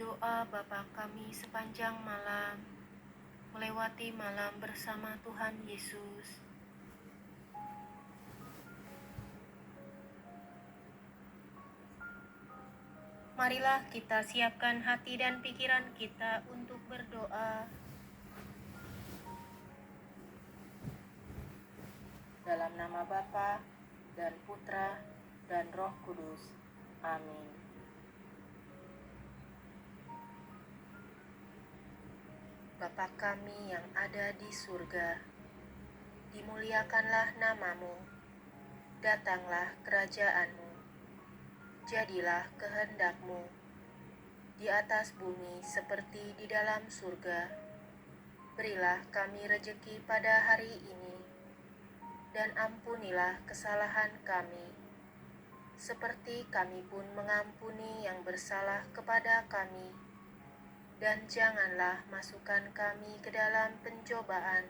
Doa Bapa kami sepanjang malam, melewati malam bersama Tuhan Yesus. Marilah kita siapkan hati dan pikiran kita untuk berdoa. Dalam nama Bapa dan Putra dan Roh Kudus. Amin. Bapa kami yang ada di surga, dimuliakanlah namamu, datanglah kerajaanmu, jadilah kehendakmu, di atas bumi seperti di dalam surga. Berilah kami rejeki pada hari ini, dan ampunilah kesalahan kami, seperti kami pun mengampuni yang bersalah kepada kami. Dan janganlah masukkan kami ke dalam pencobaan,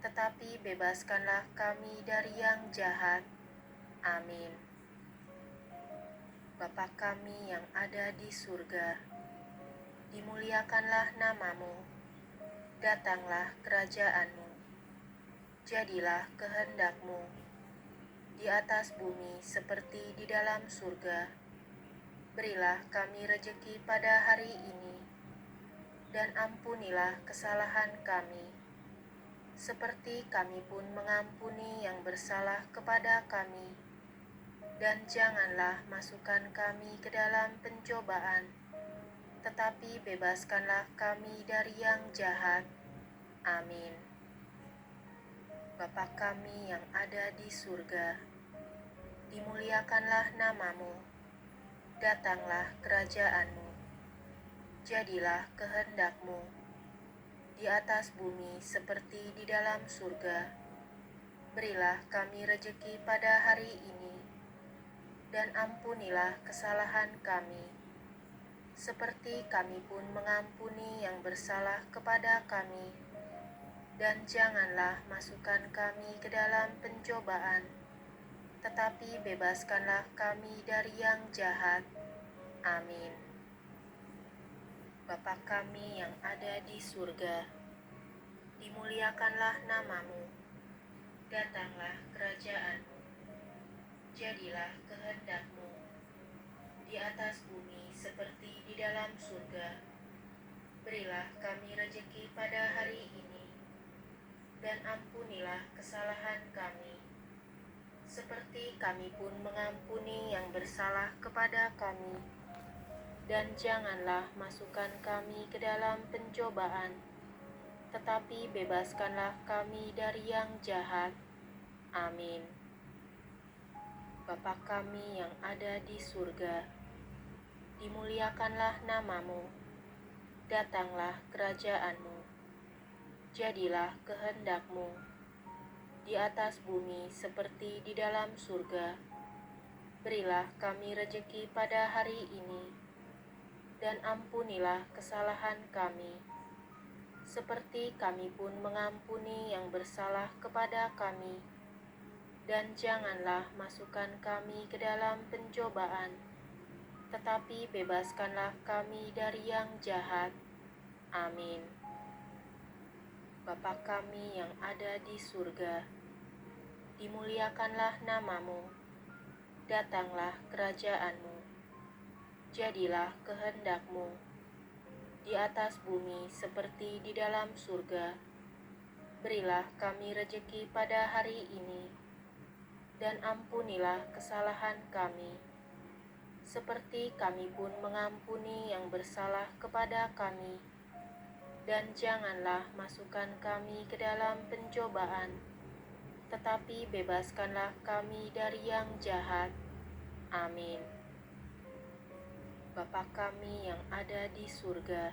tetapi bebaskanlah kami dari yang jahat. Amin. Bapa kami yang ada di surga, dimuliakanlah namamu, datanglah kerajaanmu, jadilah kehendakmu, di atas bumi seperti di dalam surga. Berilah kami rejeki pada hari ini, dan ampunilah kesalahan kami, seperti kami pun mengampuni yang bersalah kepada kami. Dan janganlah masukkan kami ke dalam pencobaan, tetapi bebaskanlah kami dari yang jahat. Amin. Bapa kami yang ada di surga, dimuliakanlah namamu, datanglah kerajaanmu, jadilah kehendakmu, di atas bumi seperti di dalam surga. Berilah kami rejeki pada hari ini, dan ampunilah kesalahan kami, seperti kami pun mengampuni yang bersalah kepada kami. Dan janganlah masukkan kami ke dalam pencobaan, tetapi bebaskanlah kami dari yang jahat. Amin. Bapa kami yang ada di surga, dimuliakanlah namamu, datanglah kerajaanmu, jadilah kehendakmu, di atas bumi seperti di dalam surga. Berilah kami rejeki pada hari ini, dan ampunilah kesalahan kami, seperti kami pun mengampuni yang bersalah kepada kami. Dan janganlah masukkan kami ke dalam pencobaan, tetapi bebaskanlah kami dari yang jahat. Amin. Bapa kami yang ada di surga, dimuliakanlah namamu, datanglah kerajaanmu, jadilah kehendakmu, di atas bumi seperti di dalam surga. Berilah kami rejeki pada hari ini, dan ampunilah kesalahan kami, seperti kami pun mengampuni yang bersalah kepada kami. Dan janganlah masukkan kami ke dalam pencobaan, tetapi bebaskanlah kami dari yang jahat. Amin. Bapa kami yang ada di surga, dimuliakanlah namamu, datanglah kerajaanmu, jadilah kehendakmu, di atas bumi seperti di dalam surga. Berilah kami rejeki pada hari ini, dan ampunilah kesalahan kami, seperti kami pun mengampuni yang bersalah kepada kami. Dan janganlah masukkan kami ke dalam pencobaan, tetapi bebaskanlah kami dari yang jahat. Amin. Bapa kami yang ada di surga,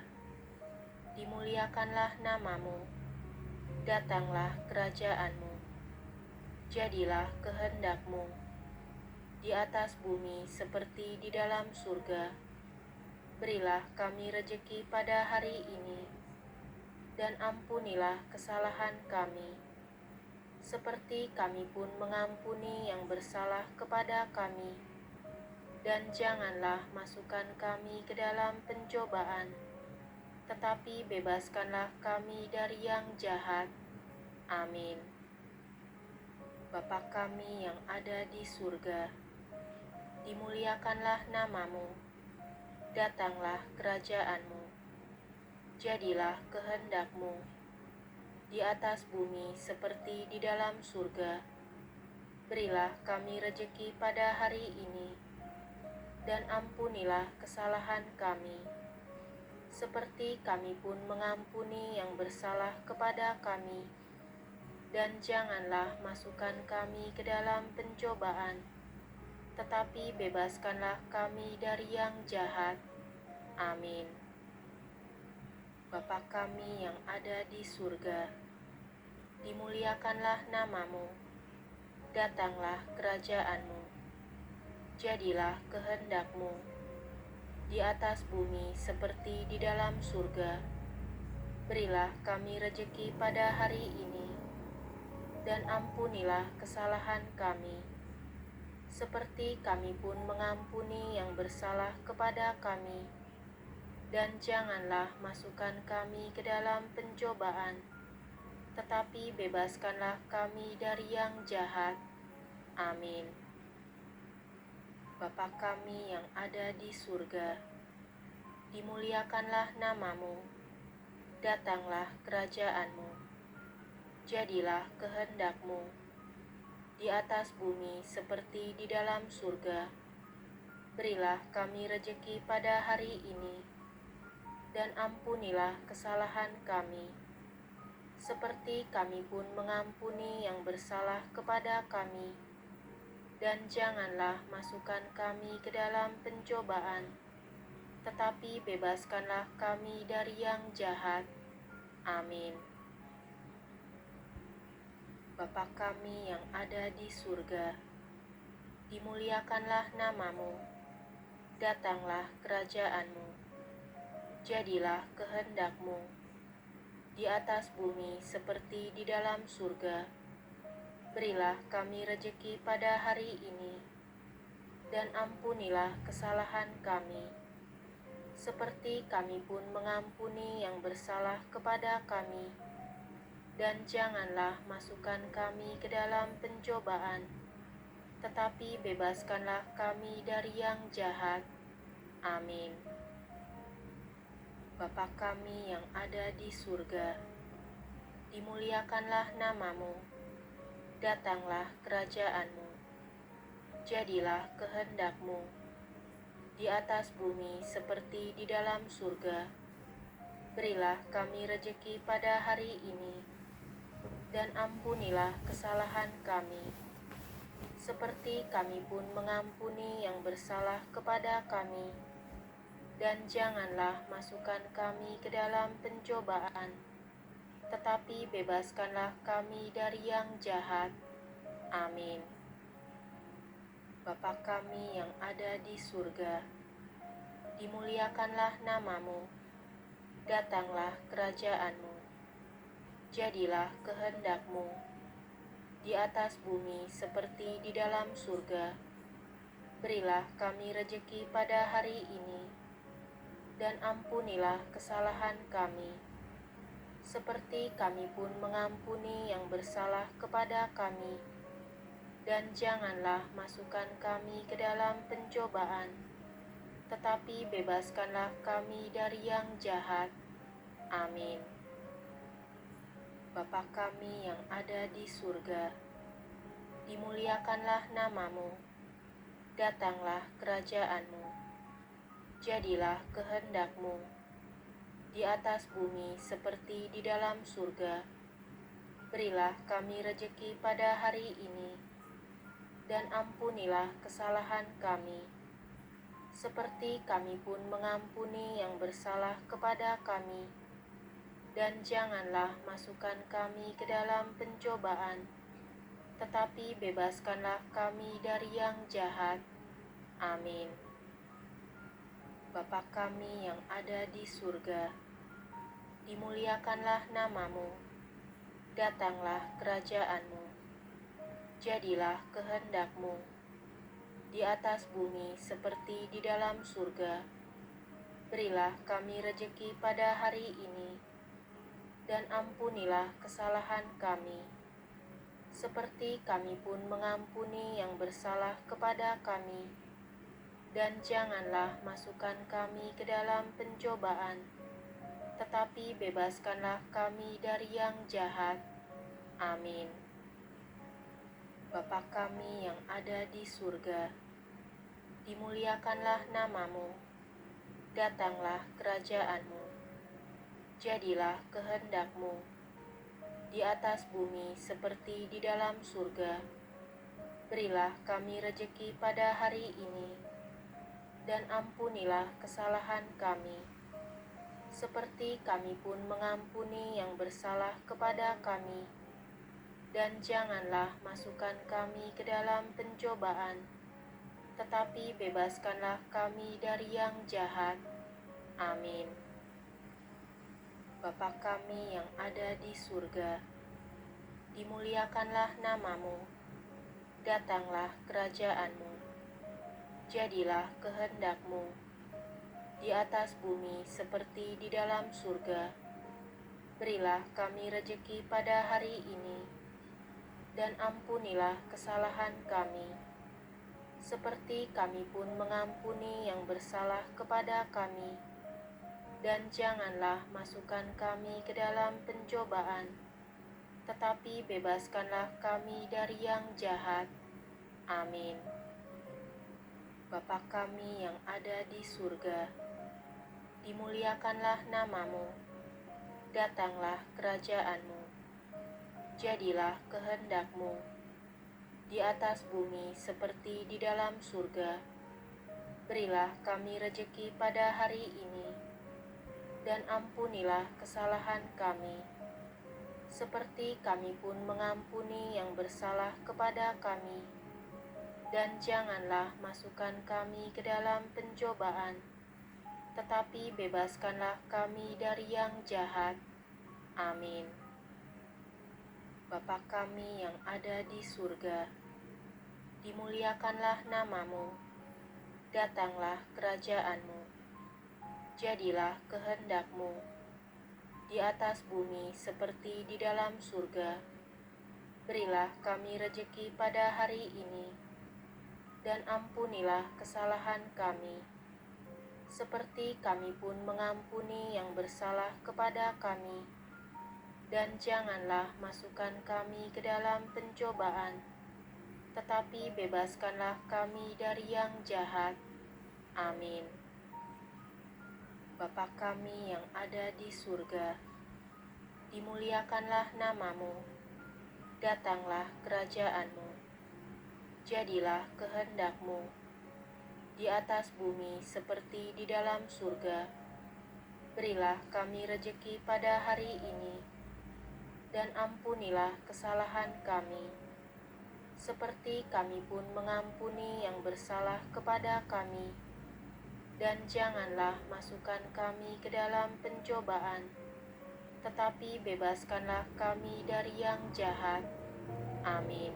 dimuliakanlah namamu, datanglah kerajaanmu, jadilah kehendakmu, di atas bumi seperti di dalam surga. Berilah kami rejeki pada hari ini, dan ampunilah kesalahan kami, seperti kami pun mengampuni yang bersalah kepada kami. dan janganlah masukkan kami ke dalam pencobaan, tetapi bebaskanlah kami dari yang jahat. Amin. Bapa kami yang ada di surga, dimuliakanlah namamu, datanglah kerajaanmu, jadilah kehendakmu di atas bumi seperti di dalam surga. Berilah kami rejeki pada hari ini, dan ampunilah kesalahan kami, seperti kami pun mengampuni yang bersalah kepada kami. Dan janganlah masukkan kami ke dalam pencobaan, tetapi bebaskanlah kami dari yang jahat. Amin. Bapa kami yang ada di surga, dimuliakanlah namamu, datanglah kerajaanmu, jadilah kehendakmu di atas bumi seperti di dalam surga. Berilah kami rejeki pada hari ini, dan ampunilah kesalahan kami, seperti kami pun mengampuni yang bersalah kepada kami. Dan janganlah masukkan kami ke dalam pencobaan, tetapi bebaskanlah kami dari yang jahat. Amin. Bapa kami yang ada di surga, dimuliakanlah namamu, datanglah kerajaanmu, jadilah kehendakmu di atas bumi seperti di dalam surga. Berilah kami rejeki pada hari ini, dan ampunilah kesalahan kami, seperti kami pun mengampuni yang bersalah kepada kami. Dan janganlah masukkan kami ke dalam pencobaan, tetapi bebaskanlah kami dari yang jahat. Amin. Bapa kami yang ada di surga, dimuliakanlah namamu, datanglah kerajaanmu, jadilah kehendakmu di atas bumi seperti di dalam surga. Berilah kami rejeki pada hari ini, dan ampunilah kesalahan kami, seperti kami pun mengampuni yang bersalah kepada kami. Dan janganlah masukkan kami ke dalam pencobaan, tetapi bebaskanlah kami dari yang jahat. Amin. Bapa kami yang ada di surga, dimuliakanlah namamu, datanglah kerajaanmu, jadilah kehendakmu di atas bumi seperti di dalam surga. Berilah kami rejeki pada hari ini, dan ampunilah kesalahan kami, seperti kami pun mengampuni yang bersalah kepada kami. Dan janganlah masukkan kami ke dalam pencobaan, tetapi bebaskanlah kami dari yang jahat. Amin. Bapa kami yang ada di surga, dimuliakanlah namamu, datanglah kerajaanmu, jadilah kehendakmu di atas bumi seperti di dalam surga. Berilah kami rejeki pada hari ini, dan ampunilah kesalahan kami, seperti kami pun mengampuni yang bersalah kepada kami. Dan janganlah masukkan kami ke dalam pencobaan, tetapi bebaskanlah kami dari yang jahat. Amin. Bapa kami yang ada di surga, dimuliakanlah namamu, datanglah kerajaanmu, jadilah kehendakmu di atas bumi seperti di dalam surga. Berilah kami rejeki pada hari ini, dan ampunilah kesalahan kami, seperti kami pun mengampuni yang bersalah kepada kami. Dan janganlah masukkan kami ke dalam pencobaan, tetapi bebaskanlah kami dari yang jahat. Amin. Bapa kami yang ada di surga, dimuliakanlah namamu, datanglah kerajaanmu, jadilah kehendakmu di atas bumi seperti di dalam surga. Berilah kami rejeki pada hari ini, dan ampunilah kesalahan kami, seperti kami pun mengampuni yang bersalah kepada kami. Dan janganlah masukkan kami ke dalam pencobaan, tetapi bebaskanlah kami dari yang jahat. Amin. Bapa kami yang ada di surga, dimuliakanlah namamu, datanglah kerajaanmu, jadilah kehendakmu, di atas bumi seperti di dalam surga. Berilah kami rejeki pada hari ini, dan ampunilah kesalahan kami, seperti kami pun mengampuni yang bersalah kepada kami. Dan janganlah masukkan kami ke dalam pencobaan, tetapi bebaskanlah kami dari yang jahat. Amin. Bapa kami yang ada di surga, dimuliakanlah namamu, datanglah kerajaanmu, jadilah kehendakmu, di atas bumi seperti di dalam surga. Berilah kami rejeki pada hari ini, dan ampunilah kesalahan kami, seperti kami pun mengampuni yang bersalah kepada kami. Dan janganlah masukkan kami ke dalam pencobaan, tetapi bebaskanlah kami dari yang jahat. Amin. Bapa kami yang ada di surga, dimuliakanlah namamu, datanglah kerajaanmu, jadilah kehendakmu, di atas bumi seperti di dalam surga. Berilah kami rejeki pada hari ini, dan ampunilah kesalahan kami, seperti kami pun mengampuni yang bersalah kepada kami. Dan janganlah masukkan kami ke dalam pencobaan, tetapi bebaskanlah kami dari yang jahat. Amin. Bapa kami yang ada di surga, dimuliakanlah namamu, datanglah kerajaanmu, jadilah kehendakmu, di atas bumi seperti di dalam surga. Berilah kami rejeki pada hari ini, dan ampunilah kesalahan kami, seperti kami pun mengampuni yang bersalah kepada kami. Dan janganlah masukkan kami ke dalam pencobaan, tetapi bebaskanlah kami dari yang jahat. Amin. Bapa kami yang ada di surga, dimuliakanlah namamu, datanglah kerajaanmu, jadilah kehendakmu, di atas bumi seperti di dalam surga. Berilah kami rejeki pada hari ini, dan ampunilah kesalahan kami, seperti kami pun mengampuni yang bersalah kepada kami. Dan janganlah masukkan kami ke dalam pencobaan, tetapi bebaskanlah kami dari yang jahat. Amin.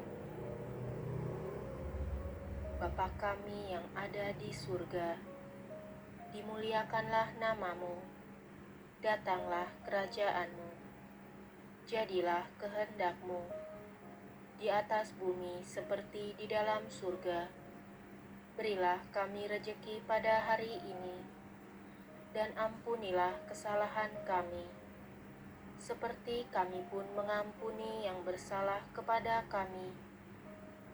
Bapa kami yang ada di surga, dimuliakanlah namamu, datanglah kerajaanmu, jadilah kehendakmu, di atas bumi seperti di dalam surga. Berilah kami rejeki pada hari ini, dan ampunilah kesalahan kami, seperti kami pun mengampuni yang bersalah kepada kami.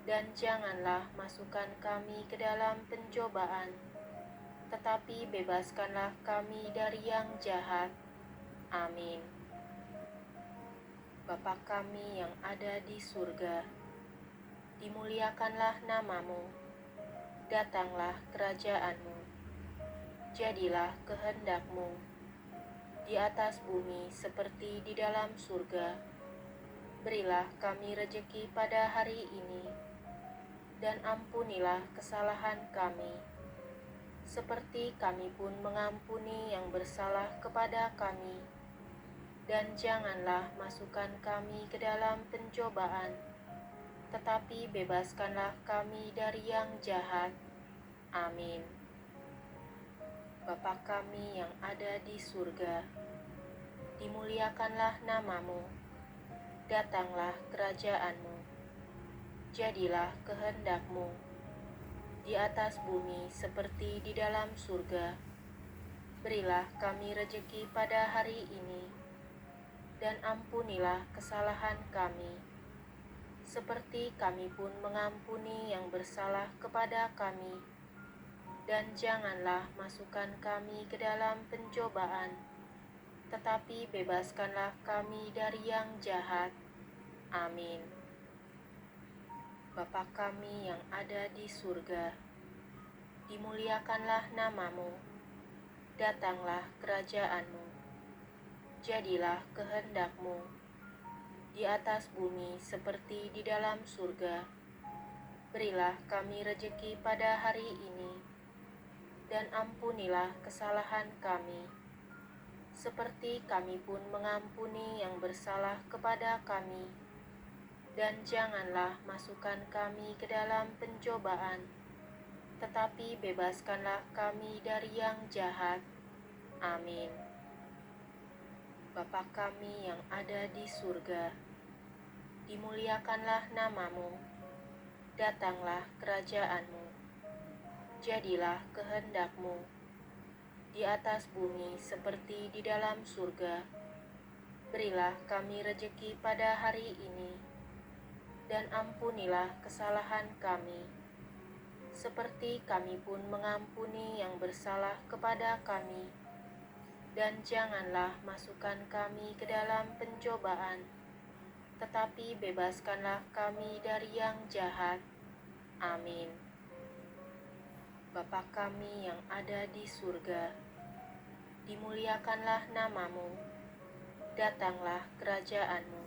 Dan janganlah masukkan kami ke dalam pencobaan, tetapi bebaskanlah kami dari yang jahat. Amin. Bapa kami yang ada di surga, dimuliakanlah namamu, datanglah kerajaanmu, jadilah kehendakmu, di atas bumi seperti di dalam surga. Berilah kami rejeki pada hari ini, dan ampunilah kesalahan kami, seperti kami pun mengampuni yang bersalah kepada kami. Dan janganlah masukkan kami ke dalam pencobaan, tetapi bebaskanlah kami dari yang jahat. Amin. Bapa kami yang ada di surga, dimuliakanlah namamu, datanglah kerajaanmu, jadilah kehendakmu di atas bumi seperti di dalam surga. Berilah kami rejeki pada hari ini, dan ampunilah kesalahan kami, seperti kami pun mengampuni yang bersalah kepada kami. Dan janganlah masukkan kami ke dalam pencobaan, tetapi bebaskanlah kami dari yang jahat. Amin. Bapa kami yang ada di surga, dimuliakanlah namamu, datanglah kerajaanmu, jadilah kehendakmu di atas bumi seperti di dalam surga. Berilah kami rejeki pada hari ini, dan ampunilah kesalahan kami, seperti kami pun mengampuni yang bersalah kepada kami. Dan janganlah masukkan kami ke dalam pencobaan, tetapi bebaskanlah kami dari yang jahat. Amin. Bapa kami yang ada di surga, dimuliakanlah namamu, datanglah kerajaanmu, jadilah kehendakmu di atas bumi seperti di dalam surga. Berilah kami rejeki pada hari ini, dan ampunilah kesalahan kami, seperti kami pun mengampuni yang bersalah kepada kami. Dan janganlah masukkan kami ke dalam pencobaan, tetapi bebaskanlah kami dari yang jahat. Amin. Bapa kami yang ada di surga, dimuliakanlah namamu, datanglah kerajaanmu,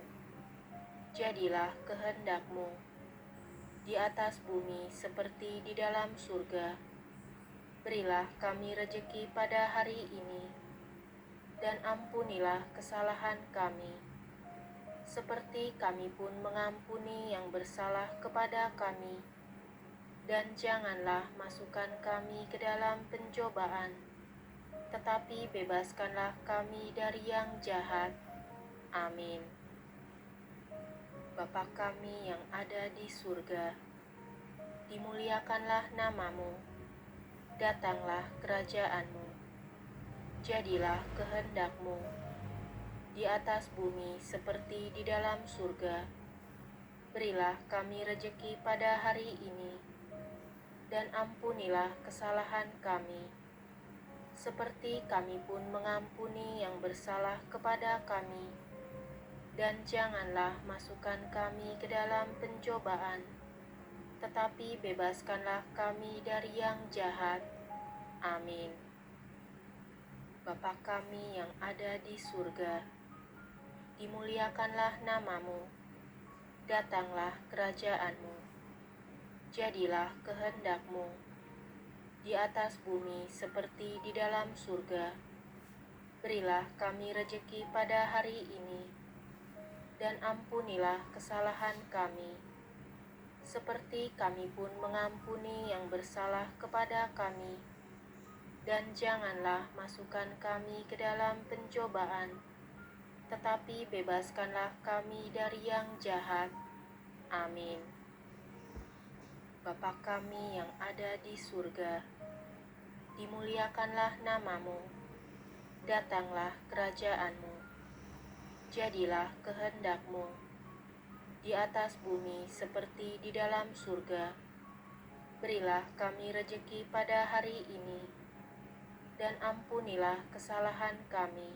jadilah kehendakmu di atas bumi seperti di dalam surga. Berilah kami rejeki pada hari ini, dan ampunilah kesalahan kami, seperti kami pun mengampuni yang bersalah kepada kami. Dan janganlah masukkan kami ke dalam pencobaan, tetapi bebaskanlah kami dari yang jahat. Amin. Bapa kami yang ada di surga, dimuliakanlah namamu, datanglah kerajaanmu, jadilah kehendakmu di atas bumi seperti di dalam surga. Berilah kami rejeki pada hari ini, dan ampunilah kesalahan kami, seperti kami pun mengampuni yang bersalah kepada kami. Dan janganlah masukkan kami ke dalam pencobaan, tetapi bebaskanlah kami dari yang jahat. Amin. Bapa kami yang ada di surga, dimuliakanlah namamu, datanglah kerajaanmu, jadilah kehendakmu di atas bumi seperti di dalam surga. Berilah kami rejeki pada hari ini, dan ampunilah kesalahan kami, seperti kami pun mengampuni yang bersalah kepada kami. Dan janganlah masukkan kami ke dalam pencobaan, tetapi bebaskanlah kami dari yang jahat. Amin. Bapa kami yang ada di surga, dimuliakanlah namamu, datanglah kerajaanmu, jadilah kehendakmu di atas bumi seperti di dalam surga. Berilah kami rejeki pada hari ini, dan ampunilah kesalahan kami,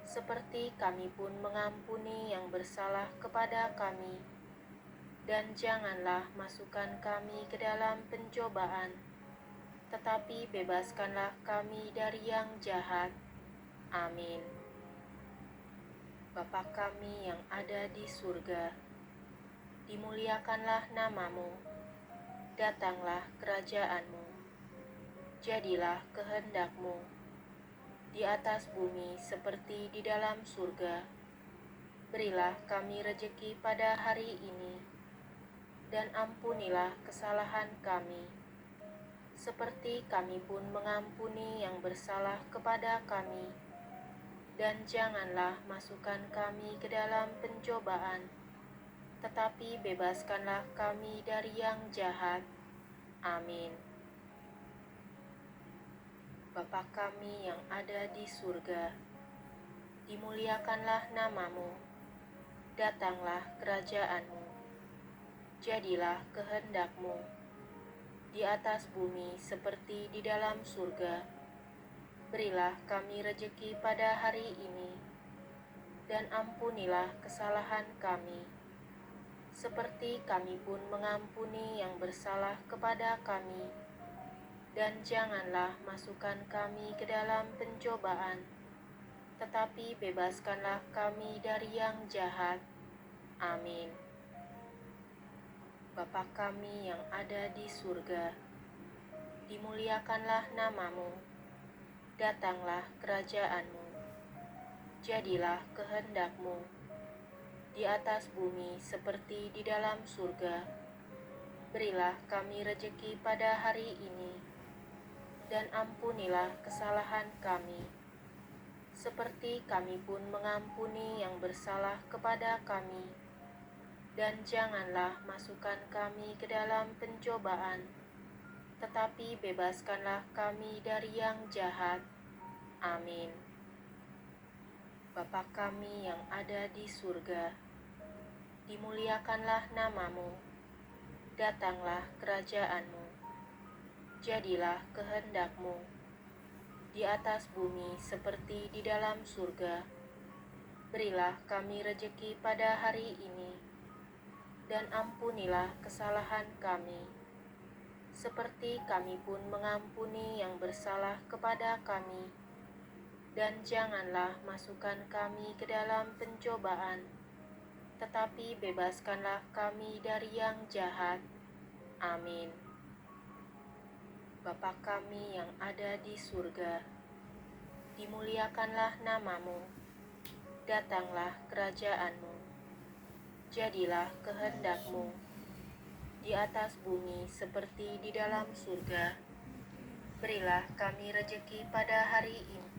seperti kami pun mengampuni yang bersalah kepada kami. Dan janganlah masukkan kami ke dalam pencobaan, tetapi bebaskanlah kami dari yang jahat. Amin. Bapa kami yang ada di surga, dimuliakanlah namamu, datanglah kerajaanmu, jadilah kehendakmu di atas bumi seperti di dalam surga. Berilah kami rejeki pada hari ini, dan ampunilah kesalahan kami, seperti kami pun mengampuni yang bersalah kepada kami. Dan janganlah masukkan kami ke dalam pencobaan, tetapi bebaskanlah kami dari yang jahat. Amin. Bapa kami yang ada di surga, dimuliakanlah namamu, datanglah kerajaanmu, jadilah kehendakmu, di atas bumi seperti di dalam surga. Berilah kami rejeki pada hari ini, dan ampunilah kesalahan kami, seperti kami pun mengampuni yang bersalah kepada kami. Dan janganlah masukkan kami ke dalam pencobaan, tetapi bebaskanlah kami dari yang jahat. Amin. Bapa kami yang ada di surga, dimuliakanlah namamu, datanglah kerajaanmu, jadilah kehendakmu, di atas bumi seperti di dalam surga. Berilah kami rejeki pada hari ini, dan ampunilah kesalahan kami, seperti kami pun mengampuni yang bersalah kepada kami. Dan janganlah masukkan kami ke dalam pencobaan, tetapi bebaskanlah kami dari yang jahat. Amin. Bapa kami yang ada di surga, dimuliakanlah namamu, datanglah kerajaanmu, jadilah kehendakmu, di atas bumi seperti di dalam surga. Berilah kami rejeki pada hari ini, dan ampunilah kesalahan kami, seperti kami pun mengampuni yang bersalah kepada kami. Dan janganlah masukkan kami ke dalam pencobaan, tetapi bebaskanlah kami dari yang jahat. Amin. Bapa kami yang ada di surga, dimuliakanlah namamu, datanglah kerajaanmu, jadilah kehendakmu, di atas bumi seperti di dalam surga. Berilah kami rejeki pada hari ini,